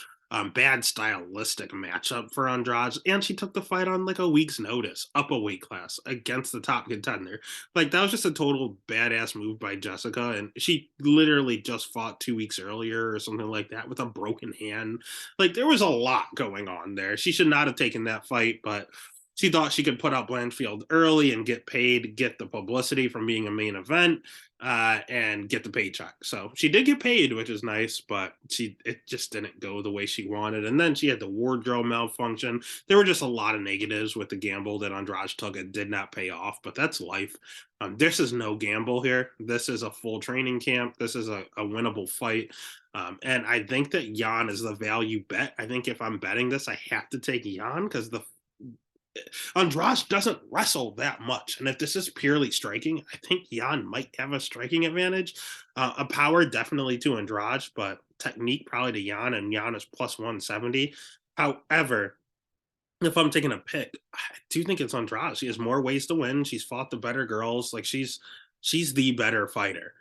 Bad stylistic matchup for Andrade, and she took the fight on like a week's notice, up a weight class against the top contender. Like that was just a total badass move by Jessica, and she literally just fought 2 weeks earlier or something like that with a broken hand. Like there was a lot going on there. She should not have taken that fight, but she thought she could put out Blanchfield early and get paid, get the publicity from being a main event, and get the paycheck. So she did get paid, which is nice, but it just didn't go the way she wanted. And then she had the wardrobe malfunction. There were just a lot of negatives with the gamble that Andrade took. It did not pay off, but that's life. This is no gamble here. This is a full training camp. This is a winnable fight. And I think that Jan is the value bet. I think if I'm betting this, I have to take Jan because the Andrade doesn't wrestle that much. And if this is purely striking, I think Jan might have a striking advantage. A power definitely to Andrade, but technique probably to Jan, and Jan is plus 170. However, if I'm taking a pick, I do think it's Andrade. She has more ways to win. She's fought the better girls. Like she's the better fighter.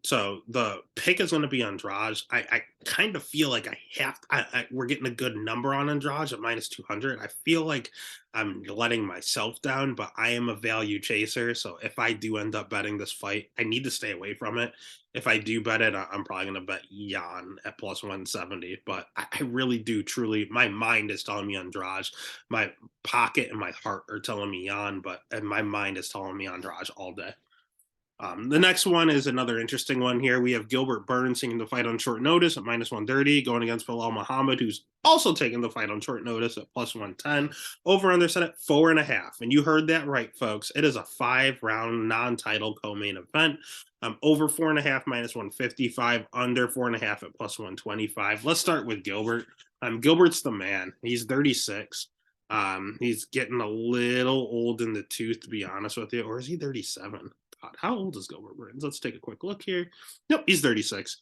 So the pick is going to be Andrade. I kind of feel like we're getting a good number on Andrade at minus 200. I feel like I'm letting myself down, but I am a value chaser. So if I do end up betting this fight, I need to stay away from it. If I do bet it, I'm probably going to bet Jan at plus 170. But I really do truly, my mind is telling me Andrade. My pocket and my heart are telling me Jan, but and my mind is telling me Andrade all day. The next one is another interesting one here. We have Gilbert Burns taking the fight on short notice at minus 130, going against Bilal Muhammad, who's also taking the fight on short notice at plus 110. Over under set at 4.5. And you heard that right, folks. It is a 5-round non-title co-main event. Over 4.5 minus 155, under 4.5 at plus 125. Let's start with Gilbert. Gilbert's the man. He's 36. He's getting a little old in the tooth, to be honest with you. Or is he 37? God, how old is Gilbert Burns? Let's take a quick look here. Nope, he's 36.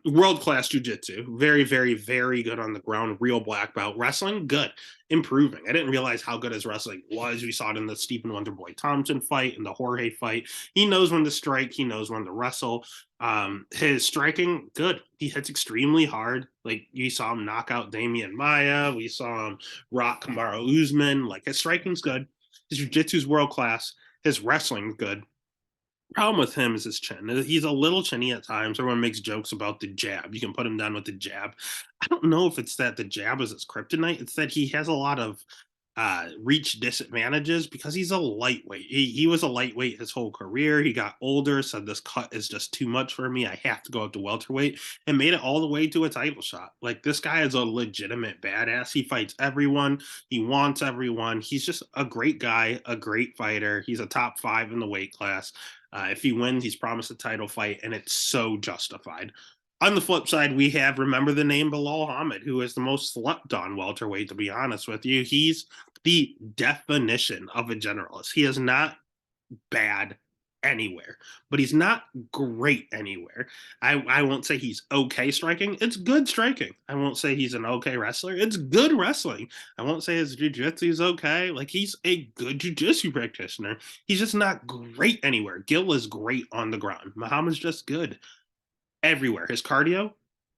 World-class jiu-jitsu. Very, very, very good on the ground. Real black belt. Wrestling, good. Improving. I didn't realize how good his wrestling was. We saw it in the Stephen Wonderboy Thompson fight and the Jorge fight. He knows when to strike. He knows when to wrestle. His striking, good. He hits extremely hard. Like, you saw him knock out Damian Maya. We saw him rock Kamaru Usman. Like, his striking's good. His jiu-jitsu's world-class. His wrestling's good. Problem with him is his chin. He's a little chinny at times. Everyone makes jokes about the jab. You can put him down with the jab. I don't know if it's that the jab is his kryptonite. It's that he has a lot of reach disadvantages because he's a lightweight. He was a lightweight his whole career. He got older, said this cut is just too much for me. I have to go up to welterweight, and made it all the way to a title shot. Like, this guy is a legitimate badass. He fights everyone. He wants everyone. He's just a great guy, a great fighter. He's a top 5 in the weight class. If he wins, he's promised a title fight, and it's so justified. On the flip side, we have, remember the name Bilal Muhammad, who is the most slept on welterweight, to be honest with you. He's the definition of a generalist. He is not bad anywhere, but he's not great anywhere. I won't say he's okay striking. It's good striking. I won't say he's an okay wrestler. It's good wrestling. I won't say his jiu-jitsu is okay. Like, he's a good jiu-jitsu practitioner. He's just not great anywhere. Gil is great on the ground. Muhammad's just good everywhere. His cardio,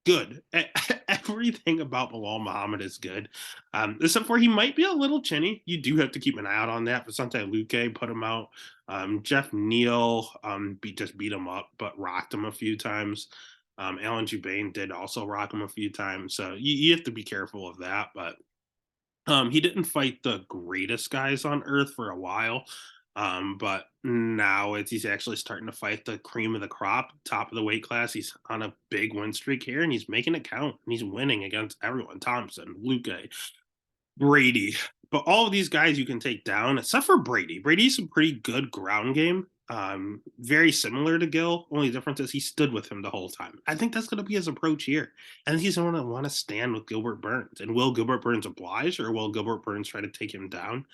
good. Everything about Bilal Muhammad is good, except for he might be a little chinny. You do have to keep an eye out on that. But Vicente Luque put him out. Jeff Neal just beat him up, but rocked him a few times. Alan Jubain did also rock him a few times, so you have to be careful of that. But he didn't fight the greatest guys on earth for a while. But now he's actually starting to fight the cream of the crop, top of the weight class. He's on a big win streak here, and he's making it count. And he's winning against everyone: Thompson, Luque, Brady. But all of these guys you can take down, except for Brady. Brady's a pretty good ground game. Very similar to Gill. Only difference is he stood with him the whole time. I think that's going to be his approach here. And he's going to want to stand with Gilbert Burns. And will Gilbert Burns oblige, or will Gilbert Burns try to take him down?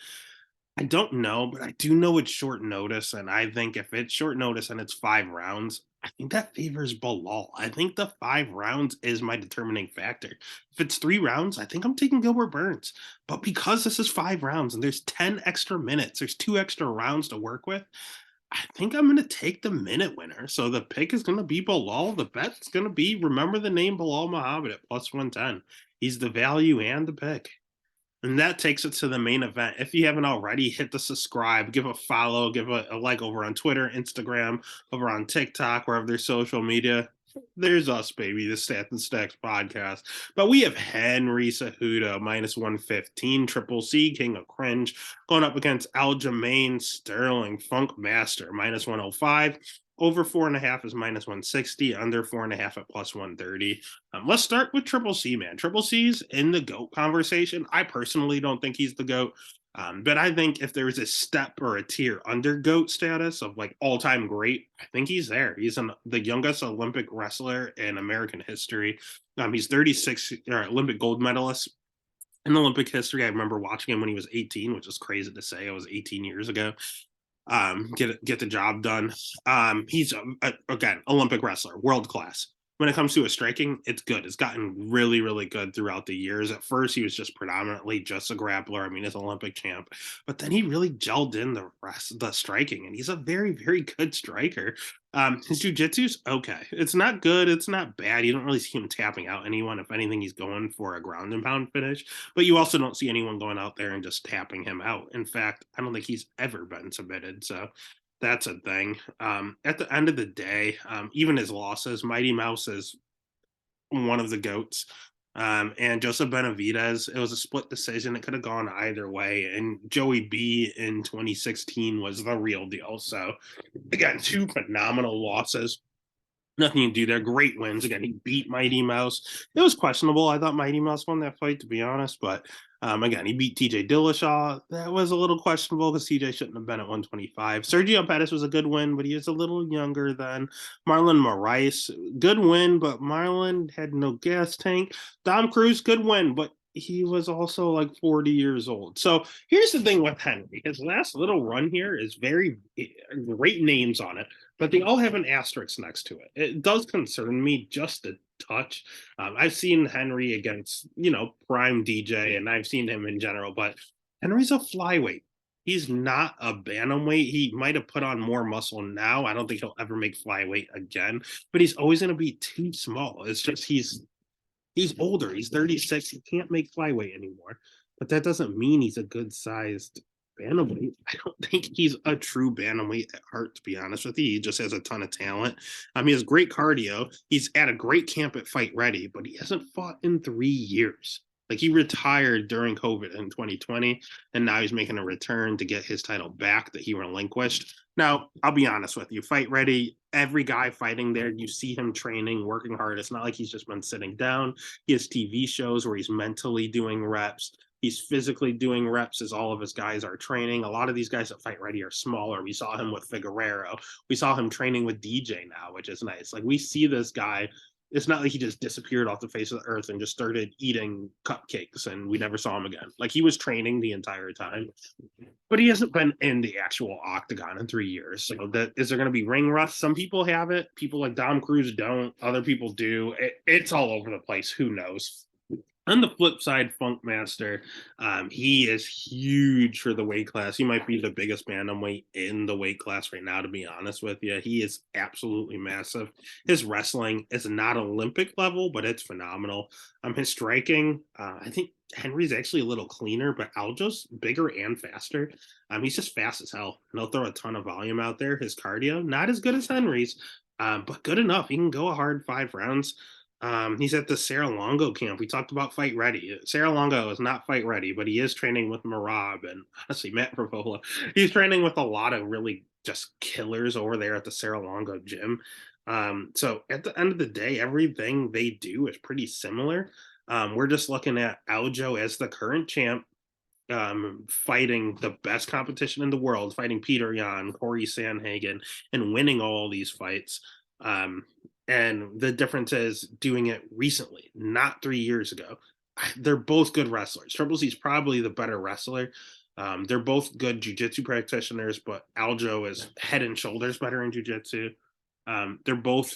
I don't know, but I do know it's short notice, and I think if it's short notice and it's 5 rounds, I think that favors Bilal. I think the 5 rounds is my determining factor. If it's 3 rounds, I think I'm taking Gilbert Burns. But because this is 5 rounds and there's 10 extra minutes, there's 2 extra rounds to work with, I think I'm going to take the minute winner. So the pick is going to be Bilal. The bet's going to be, remember the name Bilal Muhammad at plus 110. He's the value and the pick. And that takes it to the main event. If you haven't already, hit the subscribe, give a follow, give a like over on Twitter, Instagram, over on TikTok, wherever there's social media. There's us, baby, the Stats and Stacks podcast. But we have Henry Cejudo, minus 115, Triple C, King of Cringe, going up against Aljamain Sterling, Funk Master, minus 105. Over 4.5 is minus 160. Under 4.5 at plus 130. Let's start with Triple C, man. Triple C's in the GOAT conversation. I personally don't think he's the GOAT. But I think if there was a step or a tier under GOAT status of like all-time great, I think he's there. He's the youngest Olympic wrestler in American history. He's 36, Olympic gold medalist in Olympic history. I remember watching him when he was 18, which is crazy to say. It was 18 years ago. Get the job done. He's again Olympic wrestler, world class. When it comes to his striking, it's good. It's gotten really, really good throughout the years. At first, he was just predominantly just a grappler. I mean, he's an Olympic champ, but then he really gelled in the rest of the striking, and he's a very, very good striker. His jujitsu's okay. It's not good. It's not bad. You don't really see him tapping out anyone. If anything, he's going for a ground and pound finish. But you also don't see anyone going out there and just tapping him out. In fact, I don't think he's ever been submitted. So that's a thing. At the end of the day, even his losses, Mighty Mouse is one of the GOATs. And Joseph Benavidez, it was a split decision. It could have gone either way. And Joey B in 2016 was the real deal. So, again, 2 phenomenal losses. Nothing to do there. Great wins. Again, he beat Mighty Mouse. It was questionable. I thought Mighty Mouse won that fight, to be honest. But again, he beat TJ Dillashaw. That was a little questionable because TJ shouldn't have been at 125. Sergio Pettis was a good win, but he is a little younger than Marlon Moraes. Good win, but Marlon had no gas tank. Dom Cruz, good win, but he was also like 40 years old. So here's the thing with Henry. His last little run here is very great names on it, but they all have an asterisk next to it. It does concern me just a touch. I've seen Henry against, prime DJ, and I've seen him in general, but Henry's a flyweight. He's not a bantamweight. He might have put on more muscle now. I don't think he'll ever make flyweight again, but he's always going to be too small. It's just he's older. He's 36. He can't make flyweight anymore. But that doesn't mean he's a good sized bantamweight. I don't think he's a true bantamweight at heart, to be honest with you. He just has a ton of talent. He has great cardio. He's at a great camp at Fight Ready, but he hasn't fought in 3 years. Like, he retired during COVID in 2020, and now he's making a return to get his title back that he relinquished. Now, I'll be honest with you, Fight Ready, every guy fighting there, you see him training, working hard. It's not like he's just been sitting down. He has TV shows where he's mentally doing reps. He's physically doing reps as all of his guys are training. A lot of these guys at Fight Ready are smaller. We saw him with Figueroa. We saw him training with DJ now, which is nice. Like, we see this guy. It's not like he just disappeared off the face of the earth and just started eating cupcakes and we never saw him again. Like, he was training the entire time, but he hasn't been in the actual octagon in 3 years. So is there going to be ring rust? Some people have it. People like Dom Cruz don't. Other people do. It's all over the place. Who knows? On the flip side, Funk Master, he is huge for the weight class. He might be the biggest bantamweight in the weight class right now, to be honest with you. He is absolutely massive. His wrestling is not Olympic level, but it's phenomenal. His striking, I think Henry's actually a little cleaner, but Aljo's bigger and faster. He's just fast as hell, and he'll throw a ton of volume out there. His cardio, not as good as Henry's, but good enough. He can go a hard 5 rounds. He's at the Sarah Longo camp. We talked about fight ready. Sarah Longo is not fight ready, but he is training with Marab and honestly Matt Pravola. He's training with a lot of really just killers over there at the Sarah Longo gym. So at the end of the day, everything they do is pretty similar. We're just looking at Aljo as the current champ, fighting the best competition in the world, fighting Peter Yan, Corey Sandhagen, and winning all these fights. Um, and the difference is doing it recently, not 3 years ago. They're both good wrestlers. Triple C's probably the better wrestler. They're both good jujitsu practitioners, but Aljo is head and shoulders better in jujitsu. They're both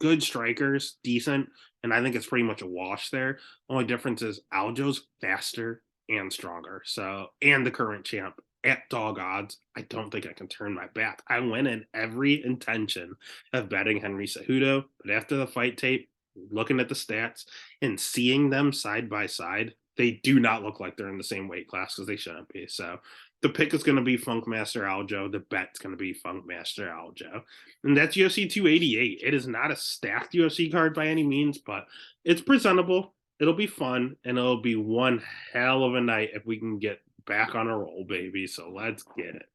good strikers, decent, and I think it's pretty much a wash there. Only difference is Aljo's faster and stronger. So, and the current champ at dog odds, I don't think I can turn my back. I went in every intention of betting Henry Cejudo, but after the fight tape, looking at the stats and seeing them side by side, they do not look like they're in the same weight class because they shouldn't be. So the pick is going to be Funk Master Aljo. The bet's going to be Funk Master Aljo. And that's UFC 288. It is not a stacked UFC card by any means, but it's presentable. It'll be fun, and it'll be one hell of a night if we can get back on a roll, baby. So let's get it.